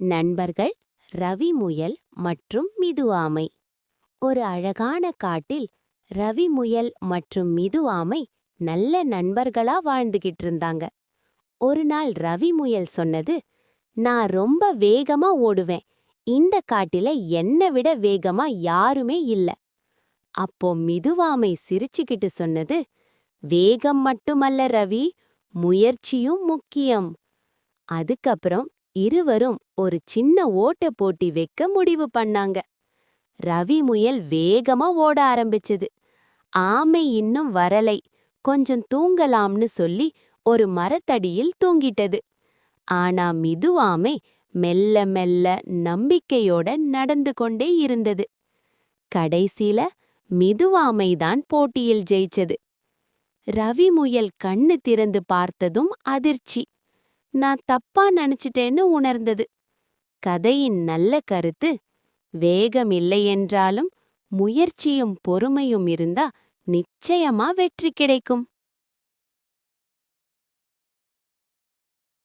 நண்பர்கள் ரவி முயல் மற்றும் மிது ஆமை. ஒரு அழகான காட்டில் ரவி முயல் மற்றும் மிது ஆமை நல்ல நண்பர்களா வாழ்ந்துகிட்டு இருந்தாங்க. ஒரு நாள் ரவி முயல் சொன்னது, நான் ரொம்ப வேகமா ஓடுவேன், இந்த காட்டில என்னை விட வேகமா யாருமே இல்ல. அப்போ மிதுவாமை சிரிச்சுக்கிட்டு சொன்னது, வேகம் மட்டுமல்ல ரவி, முயற்சியும் முக்கியம். அதுக்கப்புறம் இருவரும் ஒரு சின்ன ஓட்ட போட்டி வைக்க முடிவு பண்ணாங்க. ரவி முயல் வேகமா ஓட ஆரம்பிச்சது. ஆமை இன்னும் வரலை, கொஞ்சம் தூங்கலாம்னு சொல்லி ஒரு மரத்தடியில் தூங்கிட்டது. ஆனா மிது ஆமை மெல்ல மெல்ல நம்பிக்கையோட நடந்து கொண்டே இருந்தது. கடைசில மிதுவாமைதான் போட்டியில் ஜெயிச்சது. ரவி முயல் கண்ணு திறந்து பார்த்ததும் அதிர்ச்சி. நான் தப்பா நினைச்சிட்டேன்னு உணர்ந்தது. கதையின் நல்ல கருத்து, வேகம் இல்லையென்றாலும் முயற்சியும் பொறுமையும் இருந்தா நிச்சயமா வெற்றி கிடைக்கும்.